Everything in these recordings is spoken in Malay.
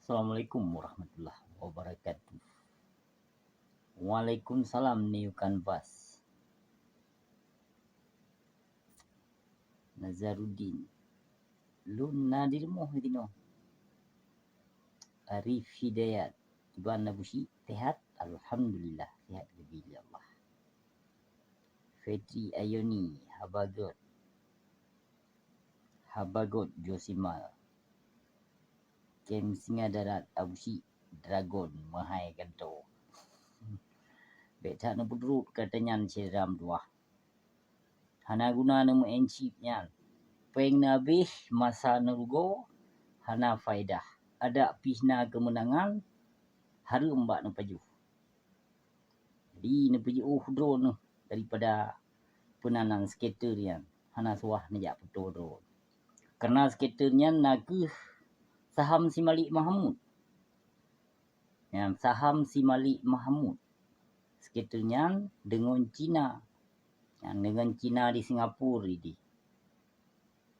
Assalamualaikum warahmatullahi wabarakatuh. Waalaikumsalam New Canvas. Nazaruddin. Lun Nadir Muhyiddin. Arif Hidayat. Iban Nabushi. Sehat? Alhamdulillah. Sehat lebih Allah. Fetri Ayoni. Habagot Josimal. Kem Singa Darat Abushi. Dragon Mahai Kanto. Betak na budrut katanya seram dua. Hana guna nama encipnya. Peng nabih masa nerugo. Hana faidah. Ada pisna kemenangan. Haru mbak na paju. Jadi na paju drone daripada penanan skater yang. Hana suah najak betul drone. Karena skaternya nakuh saham si Malik Mahmud. Yang saham si Malik Mahmud. Skaternya dengan Cina. Yang dengan Cina di Singapura ini.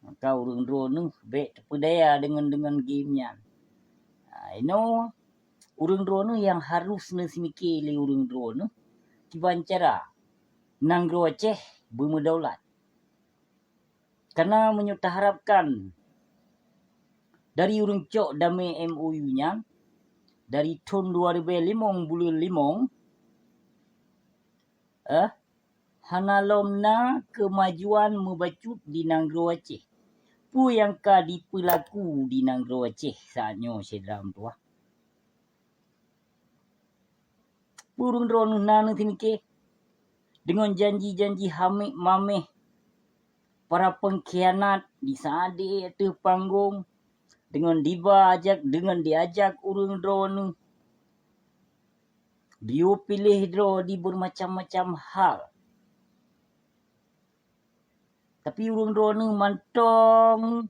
Maka urang drone baik terpedaya dengan gamenya. Urang drone yang harus nasimike le urang drone kiban cara nanggro Aceh bermedaulat. Karena menyuta harapkan dari urang cok damai MOU-nya dari tahun 2005 hanalomna kemajuan membacut di Nanggro Aceh. Pu yang ka dipelaku di Nanggro Aceh saatnya sedram tua. Burung drone nana tinike dengan janji-janji hamik mameh para pengkhianat di sade atau panggung dengan diajak urang drone. Dia pilih draw di bermacam-macam hal. Tapi urang drone mantong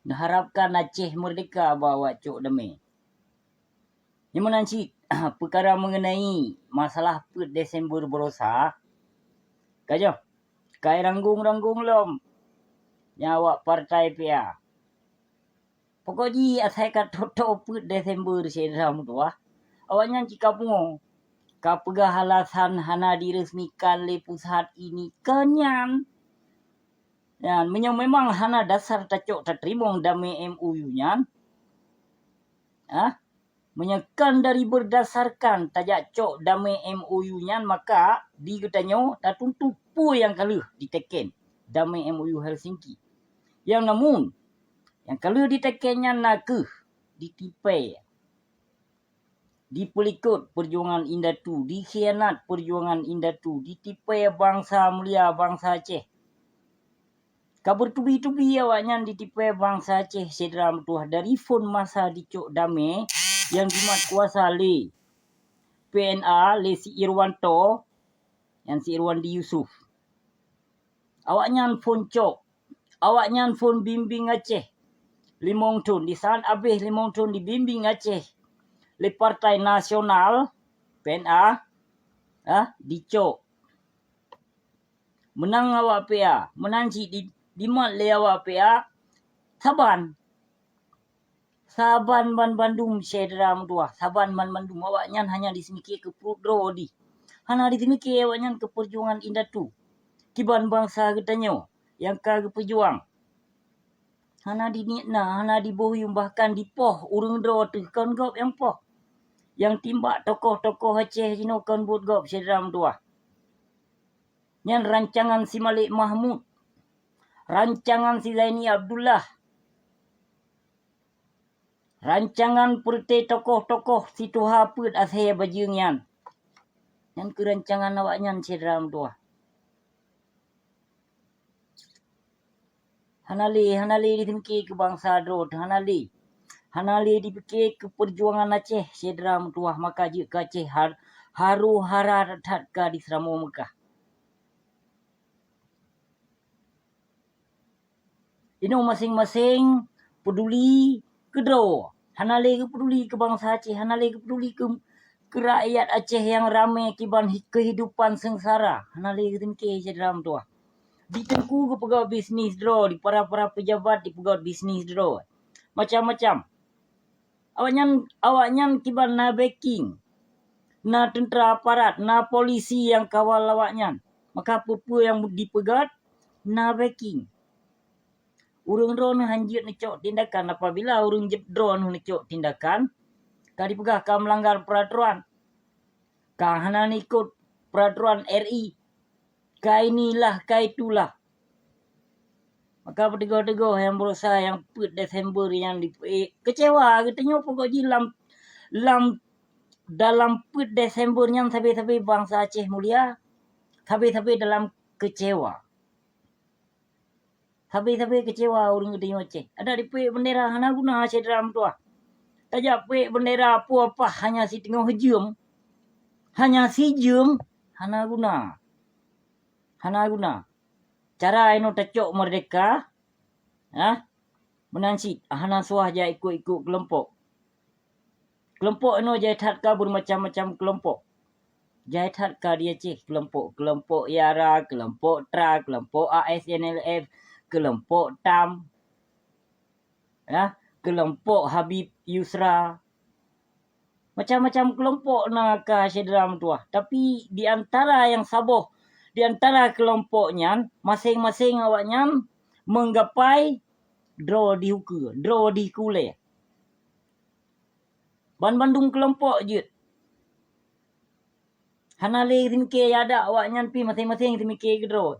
mengharapkan Aceh merdeka bawa cok damai. Yang menanci perkara mengenai masalah per Desember berosa. Kajo, kai ranggung-ranggung lom. Nyawa partai pia. Pokoknya asai kat toto per Desember sedram tua. Awaknya jika pungo. Kapegah alasan hana diresmikan le pusat ini kenyan. Dan memang hana dasar tacok terima damai MOU-nya. Menyekan dari berdasarkan tajak cok damai MOU-nya maka diketanyo tatuntu pu yang kaluh diteken damai MOU Helsinki. Yang namun yang kaluh ditekennya nakuh ditipai. Dipelikut perjuangan Indatu, dikhianat perjuangan Indatu, ditipai bangsa mulia bangsa Aceh. Kabar tubi-tubi awaknya ditipai bangsa Aceh sedram tuah dari fon masa dicok damai yang dimat kuasa le PNA le si Irwanto yang si Irwandi Yusuf. Awaknya fon cok, awaknya fon bimbing Aceh. Limong tun di saat habis limong tun dibimbing Aceh le Partai Nasional PNA dicok. Menang awak PA, menanci di mat le awak PA Saban ban Bandung sedram tua. Saban ban Bandung awaknya hanya disemiki ke Prudro di. Hana disemiki awaknya ke perjuangan Indatu. Kiban bangsa getanyo yang ka pejuang. Hana diniatna, hana dibohuyum bahkan dipoh urang dro tu kaun gop yang poh. Yang timbak tokoh-tokoh Aceh jino kaun buat gop sedram tua. Yang rancangan si Malik Mahmud. Rancangan si Zaini Abdullah. Rancangan perte tokoh-tokoh si Tuha put asaya bajingyan. Yang kerancangan awaknya sedram tua. Hanali ditemki ke bangsa drot. Hanali dipikir ke perjuangan Aceh sedram tua. Maka jika Aceh haru harat ka di Seramo Mekah. Ini masing-masing peduli ke draw. Hanale ke peduli ke bangsa Aceh. Hanale ke peduli ke rakyat Aceh yang ramai kiban kehidupan sengsara. Hanale ke temke sedram tua. Di tengku ke pegawai bisnis draw. Di para-para pejabat di pegawai bisnis draw. Macam-macam. awaknya kiban na backing, na tentera aparat, na polisi yang kawal awaknya. Maka apa yang dipegat, na backing. Urang drone hanjut necok tindakan apabila urang drone necok tindakan, ka dipegah ka melanggar peraturan. Ka hana ikut peraturan RI. Ka inilah, ka itulah. Maka bertegur-tegur yang berusaha yang 4 Desember yang kecewa katanya pokok ji dalam 4 Desember yang sampai bangsa Aceh mulia sampai dalam kecewa. Sampai kecewa orang katanya Aceh. Ada di bendera hana guna Aceh dalam tua. Tajak bendera apa hanya si tengah hujum. Hanya si jum hana guna. Cara ino tecok merdeka, menansi hana suah ja ikut kelompok. Kelompok ino jahat ka bermacam-macam kelompok. Jahat ka dia ceh kelompok IARA, kelompok TRA, kelompok ASNLF, kelompok TAM, kelompok Habib Yusra. Macam-macam kelompok na ka sedram tuah. Tapi di antara yang saboh, di antara kelompoknya, masing-masing awaknya menggapai draw di kule. Bandung kelompok je. Hanale timike ada awaknya pi masing-masing timike draw.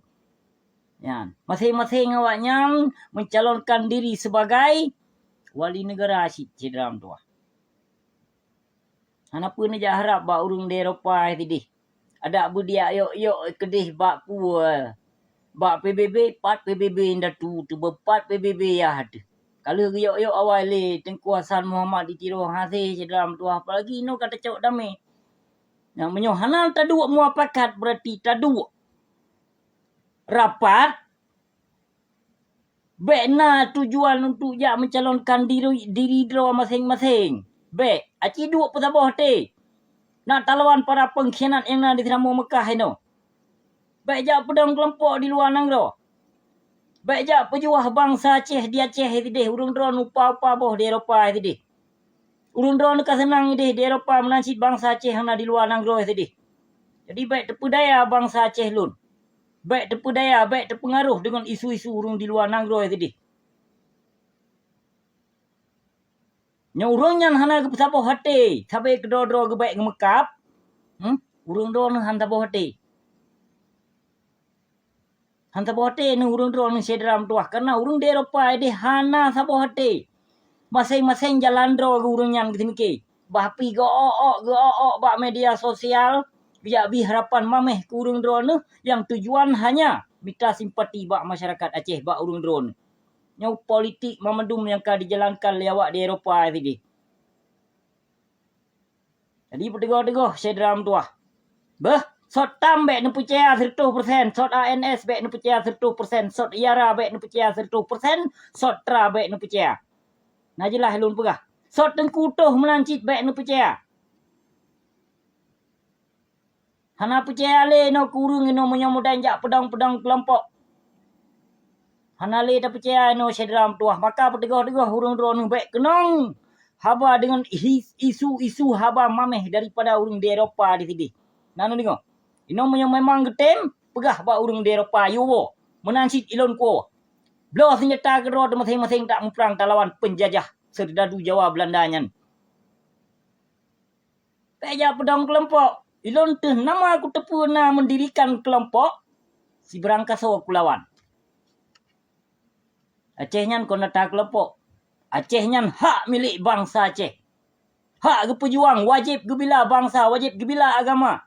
Ya, masing-masing awaknya mencalonkan diri sebagai wali negara sedram tuah. Hana pun aja harap ba urung di Eropah tadi. Ada budia yok kedih bak pual. Bak PBB, 4 PBB indah tu 4 PBB ya ada. Kalau yok awal le tengkuasan Muhammad ditiro hasih dalam tu apalagi no kata cok damai. Yang menyohana tadu muapakat berarti tadu rapat bekna tujuan untuk ya mencalonkan diri draw masing-masing. Bek, aci dua pesabah te. Nak talawan para pengkhianat yang nak diteramu Mekah ini. Baik jak pedang kelompok di luar nangro. Baik jak pejuah bangsa Aceh di Aceh itu urung drone upa-upa boh di Eropah itu. Urung drone ka senang itu di Eropah menancit bangsa Aceh yang di luar nangro itu. Jadi baik terpedaya bangsa Aceh lun. Baik terpedaya, baik terpengaruh dengan isu-isu urung di luar nangro itu. Nya urang yang hana ke pesabah hati, sampai ke dro-dro ke baik ke Mekap. Urang dro han sabah hati. Han sabah hati ni urang dro ni sedram tuah karena urang di Eropah di hana sabah hati. Masing-masing jalan dro ke urang yang ketimiki. Bahapi go bak media sosial biak bi harapan mameh ke urang dro ni yang tujuan hanya minta simpati bak masyarakat Aceh bak urang dro ni. Yang politik memendum yang ka dijalankan lewat di Eropah tadi. Jadi bertegur-tegur sedram tuah. Sot tam bek nu percaya 100%, sot ANS bek nu percaya 100%, sot IARA bek nu percaya 100%, sot TRA bek nu percaya. Najilah lun pegah. Sot tengkutuh melancit bek nu percaya. Hana percaya le no kurung no menyamudan jak pedang-pedang kelompok. Hana le tak percaya no sedram tuah. Maka bertegur-tegur urang drone bek kenong. Haba dengan isu-isu haba mameh daripada urang di Eropah di sini. Nanu dengar. Ino memang getem pegah ba urang di Eropah yuwo menancit ilon ko. Bloh senjata kedua masing-masing tak memperang lawan penjajah serdadu Jawa Belandanya. Peja pedang kelompok. Ilon tu nama aku tepu na mendirikan kelompok si berangkaso kulawan. Acehnya kau nak kelompok. Acehnya hak milik bangsa Aceh. Hak ke pejuang wajib gebila bangsa, wajib gebila agama.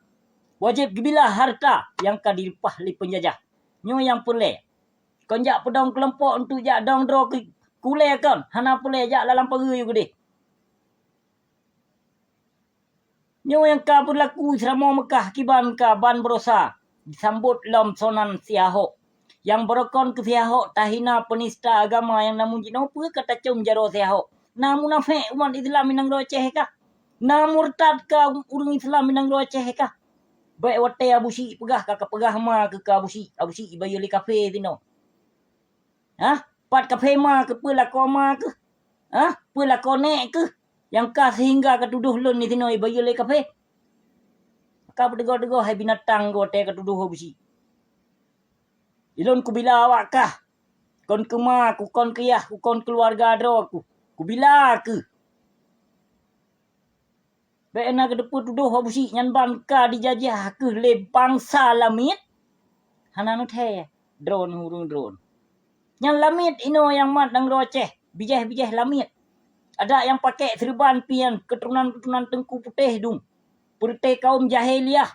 Wajib gebila harta yang ka dilimpah li penjajah. Nyo yang pule. Kon jak pedang kelompok untuk jak dong dro ke kule kan. Hana pule jak dalam peri you gede. Nyo yang ka berlaku selama Mekah kiban ka ban berosa. Disambut lom sonan siahok. Yang berokon ke siahok tahina penista agama yang namun jino apa kata cum jaro siahok. Namun nafek umat Islam minang do Aceh kah? Namurtad ka urang Islam minang do Aceh kah? Baik wate abusi pegah kakak pegah ma ke abusi bayu li kafe tino. Pat kafe ma ke pela koma ke? Pela konek ke? Yang ka sehingga ketuduh lun ni tinoi bayi le kafe. Ka berdego-dego hai binatang go te ketuduh besi. Ilun ku bila awak kah? Kon kema, ku kon kiyah, ku kon keluarga dro aku. Ku bila ke? Bena ke depu tuduh besi nyan ban ka dijajah ke le bangsa lamit. Hananu the drone hurung drone. Yang lamit ino yang mat nang roceh, bijah-bijah lamit. Ada yang pakai serban pian keturunan-keturunan Tengku Putih dung. Putih kaum jahiliyah.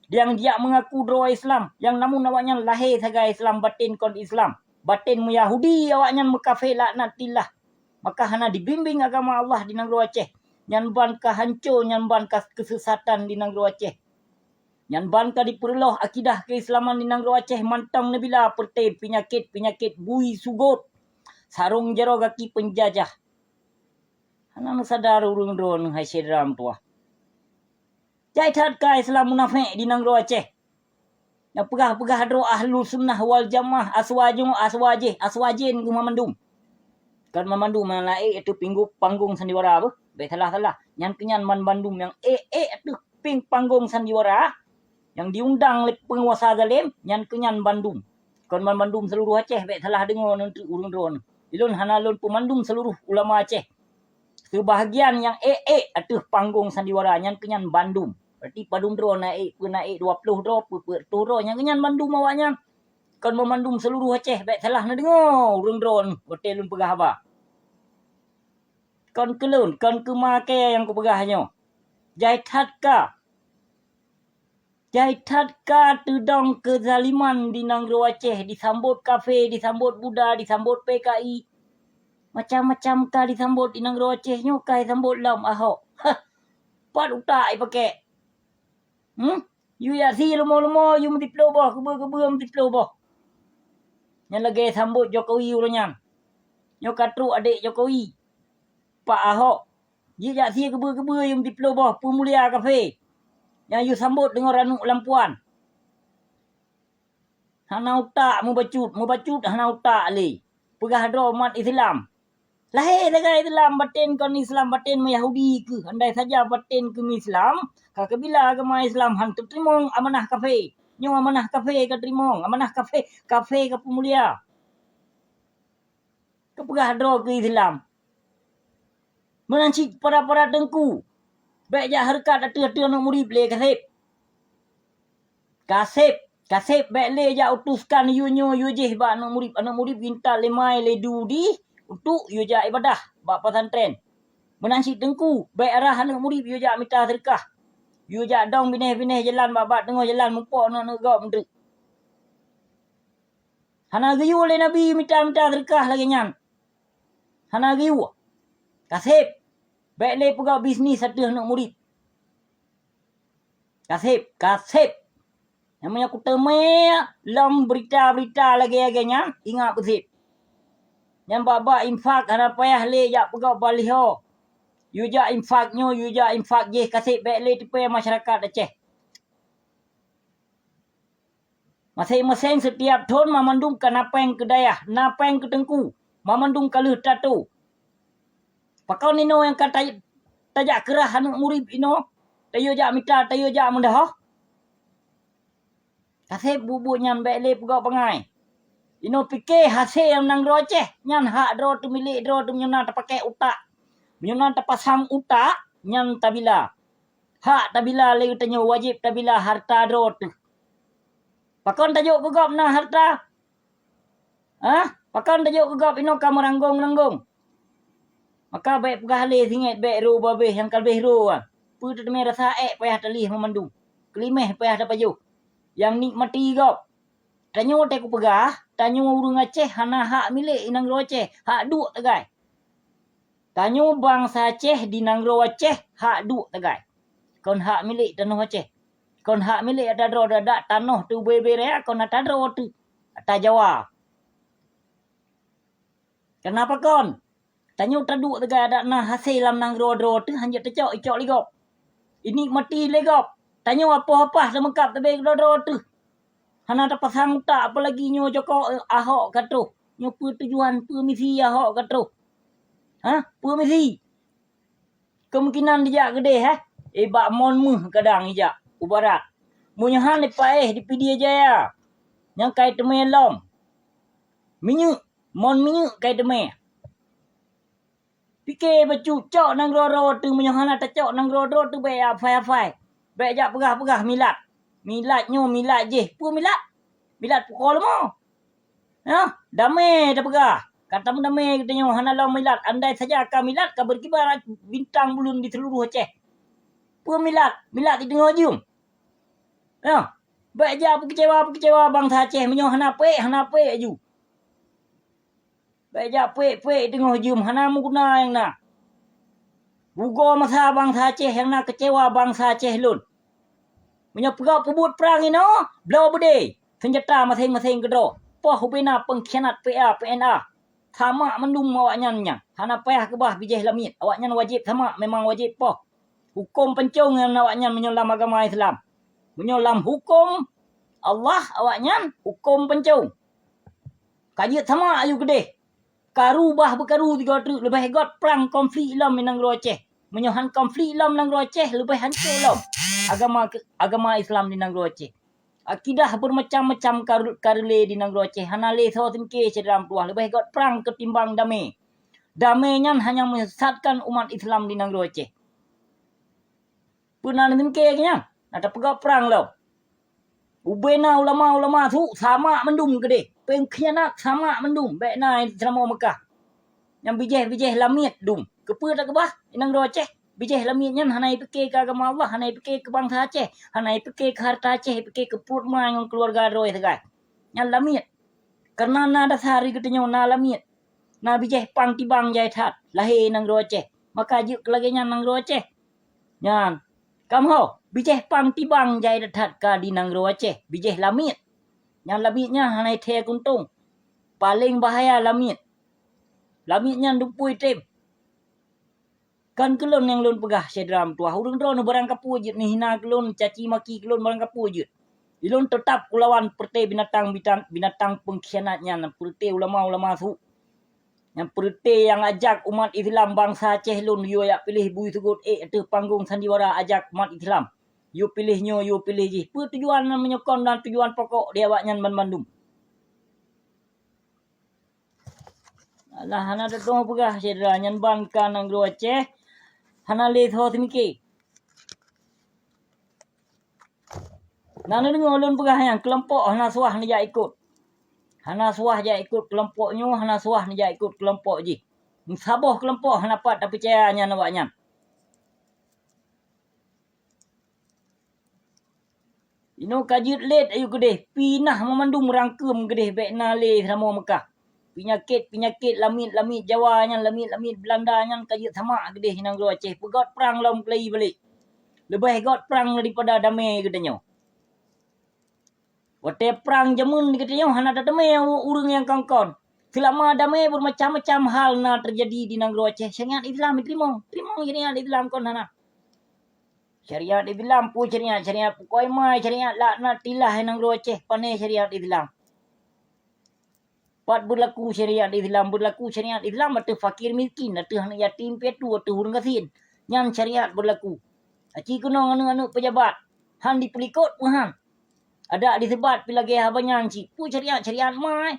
Yang dia mengaku dro Islam. Yang namun awaknya lahir sebagai Islam, batin kon Islam. Batin mu Yahudi awaknya mekafir laknatillah. Maka hana dibimbing agama Allah di negeri Aceh. Nyan ban ka hancur, nyan ban ka kesesatan di negeri Aceh. Nyan ban ka diperloh akidah keislaman di negeri Aceh. Mantang nebila perteh penyakit bui sugut. Sarung jero kaki penjajah. Hana sadar urung drone hai sedram tua. Jai that ka Islam munafik di negeri Aceh. Yang pegah-pegah dro ahlu sunnah wal jamaah aswajin ku mamandum. Kan mamandum malai itu pinggu panggung sandiwara apa? Baik salah. Yang kenyan man Bandung yang itu ping panggung sandiwara yang diundang oleh penguasa zalim yang kenyan Bandung. Kan man Bandung seluruh Aceh baik salah dengar nanti urung drone. Ilun hanalun pemandum seluruh ulama Aceh. Sebahagian yang itu panggung sandiwara yang kenyan Bandung. Berarti padung drone naik 20 drop turun yang kenyan Bandung awaknya. Kan memandum seluruh Aceh baik salah na dengar urung drone hotel lun pegah apa. Kan kelun, kan kemake yang ku pegahnya. Jai that ka tudong kezaliman di negeri Aceh, disambut kafe, disambut Buddha, disambut PKI. Macam-macam ka disambut di negeri Aceh nyo kai sambut lam Ahok. Pat utak pakai. You ya si lomo-lomo you mesti ploboh, kebe-kebe mesti ploboh. Yang lagi sambut Jokowi urunyan. Nyo katru adik Jokowi. Pak Ahok. Dia jak si kebe-kebe you mesti ploboh Pemulia Cafe. Yang you sambut dengan ranuk lampuan. Hana utak mu bacut hana utak le. Pegah dro umat Islam. Lahir sebagai Islam, batin kon Islam, batin mu Yahudi ke. Andai saja batin ke Islam, kak bila agama Islam hang terima amanah kafe. Nyo amanah kafe ka terima, amanah kafe ka Pemulia. Ke pegah dro ke Islam. Menanci para tengku. Baik jak harkat atu nak murid le kasep baik le jak utuskan you jeh ba anak murid minta lemai le dudi untuk you jak ibadah ba pesantren. Menanci tengku baik arah anak murid you jak minta sedekah. You jak dong bineh jalan babat tengah jalan mupok nak gop mendrik. Hana giyu le Nabi minta sedekah lagi nyan. Hana giyu. Kasep baik le pegawai bisnis satu anak murid. Kasep. Namanya aku temui lam berita-berita lagi-laginya. Ingat kasep. Yang baba infak hana payah le jak pegawai baliho. You jak infaknya, you jak infak je kasep baik le tipe masyarakat Aceh. Masing-masing setiap tahun memandung ke napeng ke dayah, napeng ke tengku. Memandung kaluh tatu. Pakau nino yang kata tajak kerah anak murid ino. Tayo jak mita, tayo jak mendah. Kasep bubuk nyan baik le pegawai pengai. Ino fikir hasil yang nang Aceh. Nyan hak dro tu milik dro tu menyuna terpakai utak. Menyuna terpasang utak. Nyan tabila. Hak tabila le tanya wajib tabila harta dro tu. Pakon tajuk kegop na harta. Pakon tajuk kegop ino kamu ranggung. Maka baik pegah le singit baik ru babeh yang kalbeh ru. Pu tu demi rasa payah talih memandung. Kelimeh payah dapat jauh. Yang nikmati gop. Tanyo te ku pegah, tanyo urung Aceh hana hak milik inang ro Aceh, hak duk tegai. Tanyo bangsa Aceh di nang ro Aceh, hak duk tegai. Kon hak milik tanah Aceh. Kon hak milik ada dro dadak tanah tu bebere kon ada dro tu. Ata Jawa. Kenapa kon? Tanyo taduk tegai ada nah hasil lam nang ro tu hanya tecok icok ligop. Ini mati legop. Tanyo apa-apa semekap tebe dro tu. Hana terpasang tak apalagi nyo Joko Ahok katro. Nyo tujuan misi Ahok katro. Misi. Kemungkinan dia gede bak mon muh kadang ija ubarat. Munyahan ni paeh di Pedia Jaya. Yang kai teme lom. Minyu, mon minyu kai teme. Fikir bercucok nang roro tu munyahan tak cok nang roro tu be afai-afai. Be jak pegah-pegah milat. Milatnyo milat je. Pu milat. Milat pukul mo. Ya, damai dah pegah. Kata damai katanya hana law milat. Andai saja akan milat ka berkibar bintang bulun di seluruh Aceh. Pu milat, milat di tengah jum. Ya. Baik je apa kecewa bangsa Aceh menyo hana pe aju. Baik je pe tengah jum hana mu guna yang na. Bugo masa bangsa Aceh yang nak kecewa bangsa Aceh lun. Menyo pegak pebut perang ino, blow bede. Senjata masing-masing kedro. Poh ubena pengkhianat PA, PNA. Sama mendum awaknya nya. Hana payah kebah bijih lamit. Awaknya wajib sama, memang wajib poh. Hukum pencung yang awaknya menyolam agama Islam. Menyolam hukum Allah awaknya hukum pencung. Kajiat sama ayu gede. Karubah berkaru tiga tu lebih hebat perang konflik Islam minang Aceh. Menyohan konflik Islam nang Aceh lebih hancur Islam. Agama Islam di nang Aceh. Akidah bermacam-macam karle di nang Aceh. Hanale so timke dalam tuah lebih hebat perang ketimbang damai. Damainya hanya menyesatkan umat Islam di nang Aceh. Pernah timke kenya. Ada pegak perang lo. Ubena ulama-ulama tu sama mendum gede. Pengkhianat sama mendum. Baik naik selama Mekah. Yang bijih-bijih lamit dum. Kepa tak kebah inang Aceh. Bijih lamitnya hanai fikir ke agama Allah, hanai fikir ke bangsa Aceh, hanai fikir ke harta Aceh, fikir ke perut mai dengan keluarga roi tegai. Yang lamit. Karena na dasar katanya na lamit. Na bijih pang tibang jai that lahir nang Aceh. Maka juk lagi nya nang Aceh. Nyan. Kamu bijih pang tibang jai that ka di nang Aceh, bijih lamit. Yang lamitnya hanai the kuntung. Paling bahaya lamit. Lamitnya dupui tem. Kan kelon yang lon pegah sedram tuah. Urang drone barang kapu je ni hina kelon caci maki kelon barang kapu je. Ilon tetap kulawan perte binatang pengkhianatnya nan perte ulama-ulama su. Yang perte yang ajak umat Islam bangsa Aceh lon yo ya pilih bui sugut tu panggung sandiwara ajak umat Islam. Yo pilihnya yo pilih je. Pu tujuan menyokong dan tujuan pokok dia awaknya Bandung. Alah hana ada dong pegah sedra nyan ban kan nang Aceh. Hana le tho timike. Nana dengar ulun pegah yang kelompok hana suah ni ja ikut. Hana suah ja ikut kelompoknya, hana suah ni ja ikut kelompok je. Saboh kelompok hana pat tapi percayanya nawaknya. Ino kajut let ayu gede, pinah memandung rangkum gede baik nale sama Mekah. Penyakit lamit Jawa nya, lamit Belanda nya kajut sama gede hinang Aceh. Pegot perang lom kelai balik. Lebih got perang daripada damai gedenya. Waktu perang jamun katanya hana ada damai urang yang kongkon. Selama damai bermacam-macam hal na terjadi di negara Aceh. Syariat Islam diterima. Terima syariat Islam kon hana. Syariat Islam pu syariat pukoi mai syariat laknat tilah negara Aceh panai syariat Islam. Pat berlaku syariat Islam atu fakir miskin atu hana yatim piatu atu hurang kasin. Nyan syariat berlaku. Aci kuno anu pejabat. Han dipelikot han. Ada disebat pila ge habanyan ci. Pu syariat mai.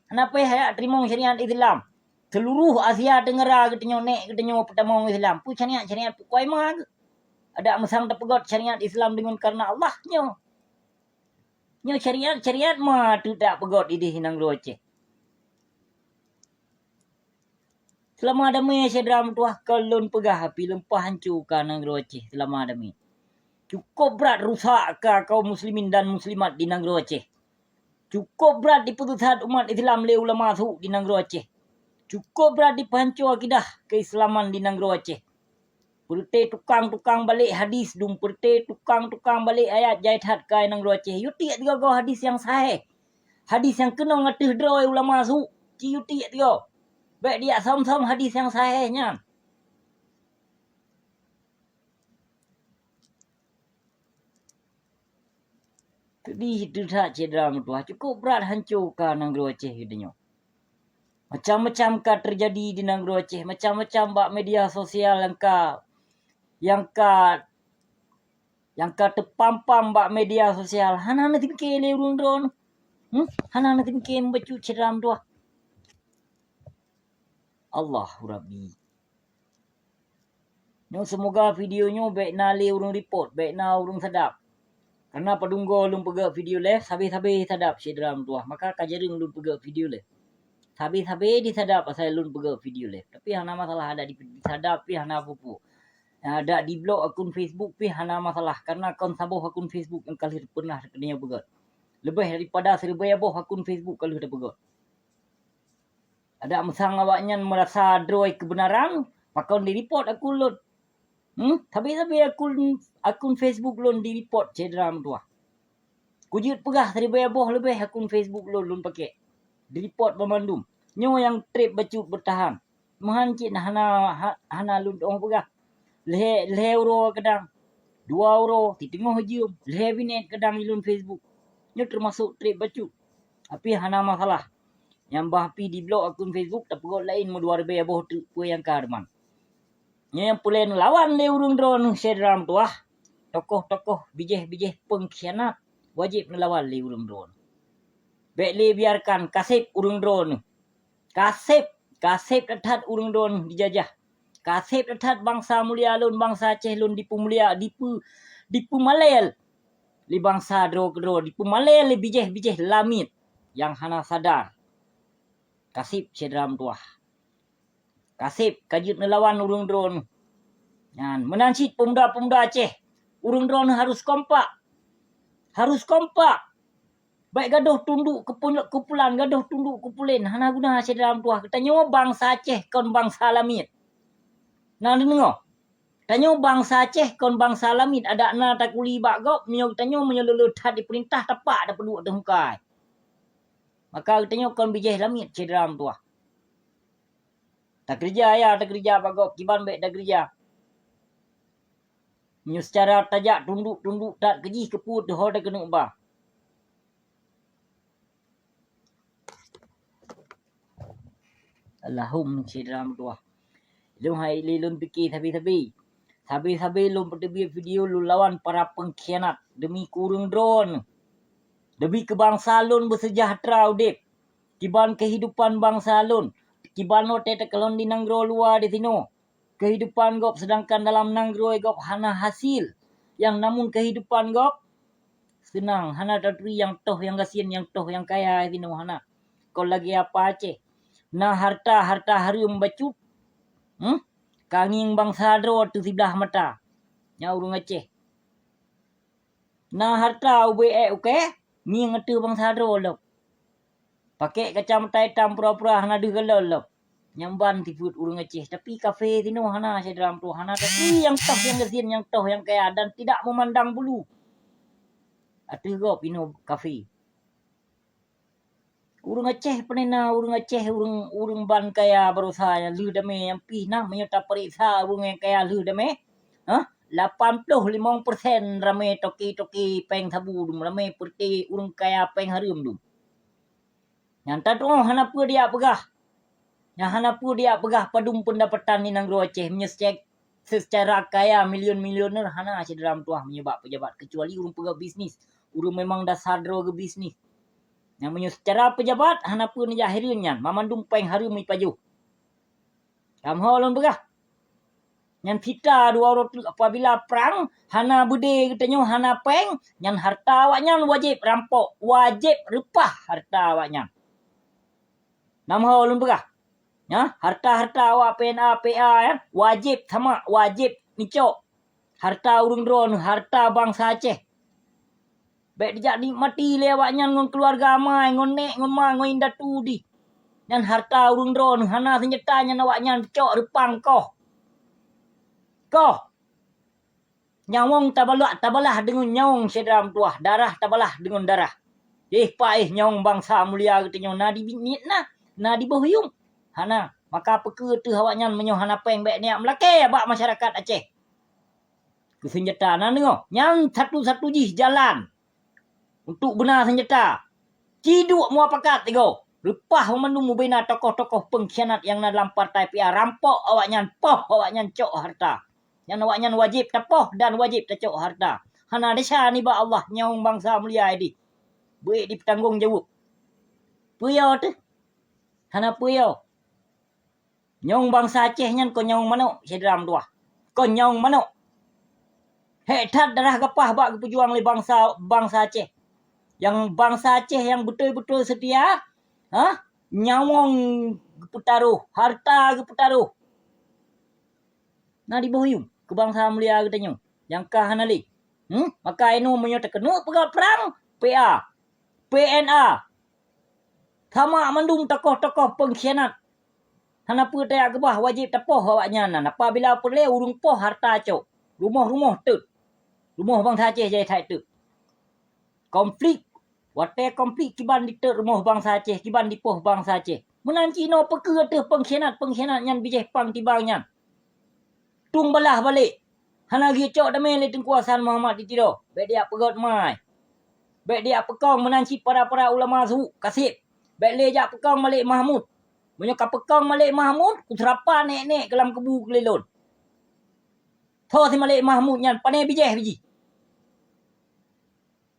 Kenapa ya terima syariat Islam? Seluruh Asia Tenggara katanya pertama Islam. Pu syariat pukoi mah. Ada mesang terpegot syariat Islam dengan karena Allah nyo. Nyo syariat mah tu tak pegot di hinang Aceh. Selama damai sedram tuah kelun pegah api lempah hancurkan nang Aceh selama damai. Cukup berat rusak ke kaum muslimin dan muslimat di negara Aceh. Cukup berat diputuskan umat Islam le ulama su di negara Aceh. Cukup berat dipancur akidah keislaman di negara Aceh. Perte tukang balik hadis dum perte tukang balik ayat jaitat kai negara Aceh. Yuti tiga hadis yang sahih. Hadis yang kena ngatih droi ulama su. Ci yuti tiga. Baik dia som-som hadis yang sahihnya. Di itu tak cedera mutuah. Cukup berat hancurkan negara Aceh katanya. Macam-macam ka terjadi di Negeri Aceh. Macam-macam bak media sosial yang ka terpampam bak media sosial. Hana nanti fikir le urung drone. Hana nanti fikir membacu ceram tu. Allahu Rabbi. Nyo semoga videonyo baik na le urung report, baik na urung sedap. Karena padunggo lum pegak video le, sabi-sabi sedap ceram tu. Maka kajaring lum pegak video le. Sabi-sabi disadap asal lun pegak video le. Tapi hana masalah ada di sadap pi hana pupu. Ada di blog akun Facebook pi hana masalah karena akun sabuh akun Facebook yang kali pernah kena pegat. Lebih daripada 1000 aboh akun Facebook kalau dah pegat. Ada mesang awaknya merasa droy kebenaran, maka di report akun lun. Tapi akun Facebook lun di report cedram tu. Kujut pegah 1000 aboh lebih akun Facebook lun pakai. Di report memandum. Nyo yang trip bacut bertahan. Mahancit hana lun dong pegah. Lehe euro kadang. 2 euro. Titengah jum. Lehe binet kadang ilun Facebook. Nyo termasuk trip bacut. Tapi hana masalah. Yang bahpi di blog akun Facebook. Tak perut lain mu 2000 aboh tu yang karman. Nyo yang pulai lawan le urung drone sedram tu ah. Tokoh-tokoh bijih-bijih pengkhianat. Wajib melawan le urung drone. Baik le biarkan kasip urung drone. Kasip tetap urung drone dijajah. Kasip tetap bangsa mulia lun, bangsa Aceh lun dipu mulia, dipu malel. Li bangsa dro dipu malel li bijih lamit yang hana sadar. Kasip cedram tuah. Kasip kajut nelawan urung drone. Yan, menancit pemuda-pemuda Aceh. Urung drone harus kompak. Harus kompak. Baik gaduh tunduk kumpulan, gaduh tunduk kumpulan. Hana guna cedram tuah. Katanya bangsa Aceh kon bangsa lamit. Nah dengar. Tanyo bangsa Aceh kon bangsa lamit. Ada na takuli bak gop. Tanyo menyelulutat di perintah tapak ada penduduk dengkai. Maka tanyo kon bijih lamit cedram tuah. Tak kerja ya, tak kerja bak gop. Kiban baik tak kerja. Nyo secara tajak tunduk tak keji keput doh dah kena ubah. Allahum cedram tuah. Lum hai lilun fikir sabi-sabi. Sabi-sabi lum pertebi video lu lawan para pengkhianat demi kurung drone. Demi kebangsa lun bersejahtera udip. Kiban kehidupan bangsa lun. Kiban no tete kelon di nanggro luar di sino. Kehidupan gop sedangkan dalam nanggro gop hana hasil. Yang namun kehidupan gop senang. Hana tatri yang toh yang kasihan yang toh yang kaya di sino hana. Kau lagi apa Aceh? Nah harta harum bacut. Kanging bangsa dro tu sebelah mata. Nya urung Aceh. Nah harta UBE okey. Ni ngatu bangsa dro lop. Pakai kacamata hitam pura-pura hana de gelol lop. Nyamban tiput urung Aceh. Tapi kafe sino hana sedram tu hana tapi yang toh yang kasihan yang toh yang kaya dan tidak memandang bulu. Atu go pino kafe. Urung Aceh penena urung Aceh urung ban kaya berusaha yang lu dame yang pi nah menyata periksa urung yang kaya lu dame. 85% rame toki peng sabu dum rame perti urung kaya peng harum dum. Yang tatu hana pu dia pegah. Yang hana pu dia pegah padum pendapatan ni Negeri Aceh menyesek secara kaya milion-milioner hana cedram tuah menyebab pejabat kecuali urung pegah bisnis. Urung memang dasar dro ke bisnis. Yang menyo secara pejabat hana pun jahirinnya mamandum peng harum mi paju. Kam holon begah. Yang kita 2 orang apabila perang hana bude katanya hana peng yang harta awaknya wajib rampok, wajib repah harta awaknya. Nam holon begah. Ya, harta awak PNA PA ya, wajib sama wajib nicok. Harta urung drone, harta bangsa Aceh. Baik dijak nikmati lewatnya ngon keluarga amai, ngon nek, ngon ma, ngon indah tu di. Dan harta urung drone, hana senjatanya nawaknya cok repang koh. Koh. Nyawong tabalah dengan nyawong sedram tuah. Darah tabalah dengan darah. Paih nyawong bangsa mulia katanya. Na di binit na di bohyung. Hana, maka peke tu awaknya menyo hana peng baik niat melake abak masyarakat Aceh. Kesenjata na dengar. Yang satu-satu jih jalan. Untuk benar senjata. Ciduk mua pakat tigo. Lepas menunggu bina tokoh-tokoh pengkhianat yang dalam partai PIA. Rampok awaknya, poh awaknya cok harta. Yang awaknya wajib tapoh dan wajib tacok harta. Hana desa ni ba Allah nyaung bangsa mulia ini. Baik ditanggung jawab. Puyau tu. Hana puyau. Nyong bangsa Aceh nyan ko nyong manuk sedram dua. Ko nyong manuk. Hetat darah gapah bak pejuang le bangsa Aceh. Yang bangsa Aceh yang betul-betul setia, nyawang geputaruh, harta geputaruh. Nah dibohyu ke bangsa mulia katanya. Yang kah hanali. Maka inu menyata kena pegang perang PA, PNA. Sama mendung tokoh-tokoh pengkhianat. Hana apa tayak gebah wajib tapoh awaknya nan. Apabila perle urung poh harta cok. Rumah-rumah tu. Rumah bangsa Aceh jaya tai tu. Konflik. Wate konflik kiban di tu rumah bangsa Aceh. Kiban di poh bangsa Aceh. Menan Cina peke tu pengkhianat nyan bijih pang tibang nyan. Tung belah balik. Hana gi cok damai le kuasaan Muhammad di tido. Baik dia pegot mai. Baik dia pekong menanci para-para ulama su kasih. Baik le jak pekong Malik Mahmud. Banyak kapekong Malik Mahmud, kuterapa nek-nek kelam kebu kelelon. Tho si Malik Mahmud nyan panai bijih biji.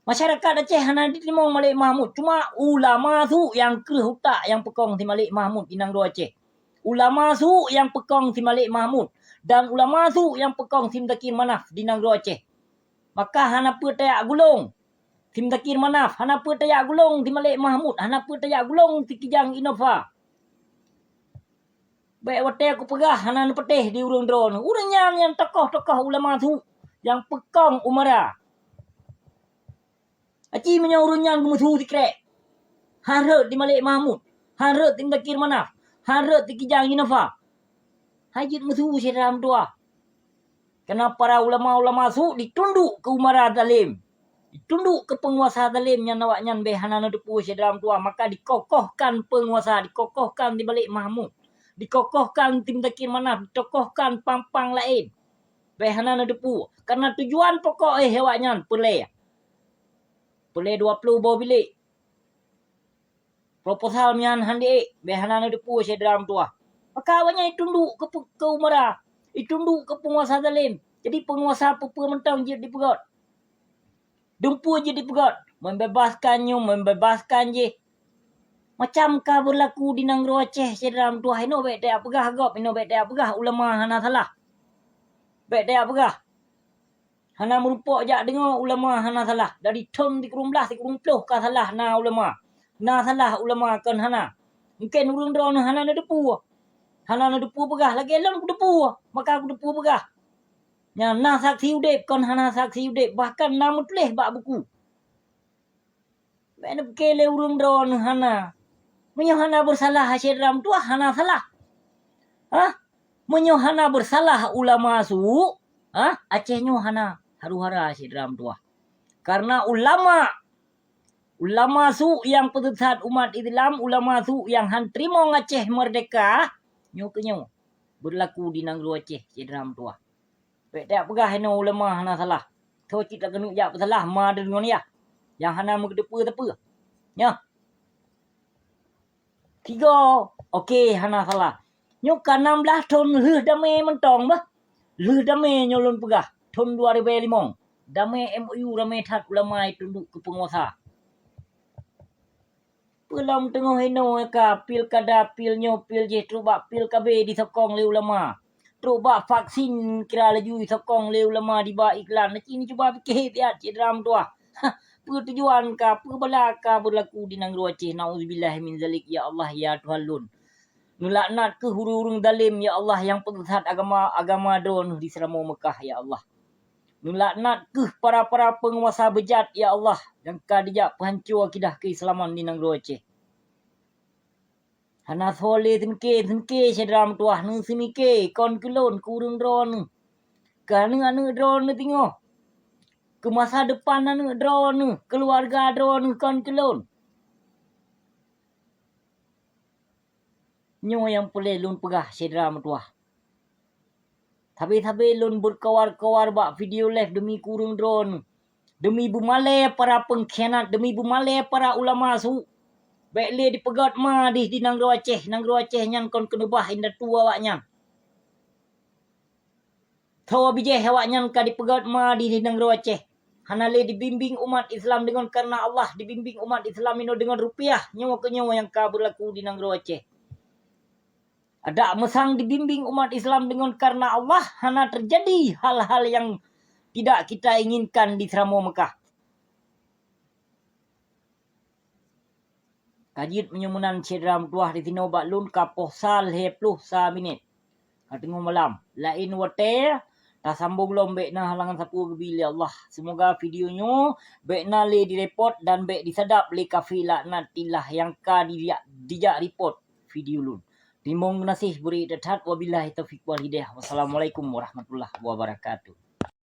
Masyarakat Aceh hana ditimong Malik Mahmud. Cuma ulama su yang kereh utak yang pekong si Malik Mahmud inang dua Aceh. Ulama su yang pekong si Malik Mahmud. Dan ulama su yang pekong si Mdakir Manaf di nang dua Aceh. Maka hana tayak gulung. Si Mdakir Manaf. Hana tayak gulung si Malik Mahmud. Hana tayak gulung si Kijang Innova. Baik wate aku pegah hanan petih di urung drone. Urang yang tokoh-tokoh ulama tu yang pekong umara. Aci menyau urang yang gemusu dikrek. Harut di Malik Mahmud. Harut di Mdakir Manaf. Harut di Kijang Innova. Hajit musuh sedram dua. Kenapa para ulama-ulama su ditunduk ke umara zalim. Ditunduk ke penguasa zalim yang nawaknya behanan depu sedram dua. Maka dikokohkan penguasa. Dikokohkan di Malik Mahmud. Dikokohkan tim Mdakir Manaf, dikokohkan pampang lain. Behana depu. Karena tujuan pokok hewaknya pelai. Pelai 20 bawah bilik. Proposal mian handi behana depu sedram tua. Maka awaknya ditunduk ke umara. Ditunduk ke penguasa zalim. Jadi penguasa pepu mentang je dipegot. Dumpu je dipegot. Membebaskan je. Macam kah berlaku di Nanggro Aceh sedram tuah ino baik dia pegah gop ino baik dia pegah ulama hana salah. Baik dia pegah. Hana merupok jak dengar ulama hana salah. Dari ton 13 30 kah salah na ulama. Na salah ulama kan hana. Mungkin urang drone hana na depu. Hana na depu pegah lagi elon ku depu. Maka aku depu pegah. Nya na saksi udip kon hana saksi udip bahkan na mutlih bak buku. Baik nak kele urang drone hana. Menyohana bersalah sedram tu hana salah. Menyohana bersalah ulama su. Aceh nyohana haru-hara sedram tu. Karena ulama su yang penyesat umat Islam, ulama su yang hantrimo Aceh merdeka, nyo kenyo berlaku di Nanggro Aceh sedram tu. Baik tak pegah ino ulama hana salah. Kau cita kena jak bersalah ma dengan ya. Yang hana mengdepa tepa. Ya. 3. Okey, hana salah. Nyo kan 16 tahun leh damai mentong bah. Leh damai nyolon pegah. Tahun 2005. Damai MOU damai tat ulama tunduk ke penguasa. Pelam tengah hino ka pilkada pilnyo pil je terubak pil KB disokong le ulama. Terubak vaksin kira laju disokong le ulama di ba iklan. Ini cuba fikir biat cedram tua. Pertujuan ka, perbelaka berlaku di Nanggro Aceh. Na'udzubillah min zalik ya Allah ya Tuhan lun. Nulaknat ke huru-hurung dalim ya Allah yang penyesat agama don di Seramo Mekah ya Allah. Nulaknat ke para-para penguasa bejat ya Allah yang kadijak penghancur akidah keislaman di Nanggro Aceh. Hana sole tenke sedram tuah nu semike kon kelon kurung drone. Karena anu drone tengok. Ke masa depan anu drone, keluarga drone kon kelon. Nyo yang boleh lun pegah sedram tuah. Tapi lun berkawar-kawar bak video live demi kurung drone. Demi bumale para pengkhianat, demi bumale para ulama su. Baik le di pegat ma di Nanggro Aceh nyan kon kena bah inda tua awak nyan. Tawa bijeh awak nyan ka di pegat ma di Nanggro Aceh. Hana le dibimbing umat Islam dengan karena Allah, dibimbing umat Islam ini dengan rupiah, nyawa ke nyawa yang ka berlaku di Nanggro Aceh. Ada mesang dibimbing umat Islam dengan karena Allah, hana terjadi hal-hal yang tidak kita inginkan di Seramo Mekah. Kajit menyumunan cedera tuah di sini obat lun kapoh sal hepluh sa minit. Tengah malam. Lain wate tak sambung lombek na halangan sapu gebili Allah. Semoga videonya baik na le direport dan baik disadap le kafila natilah yang ka dijak report video lun. Timbong nasih beri detat wabillahi taufiq wal hidayah. Wassalamualaikum warahmatullahi wabarakatuh.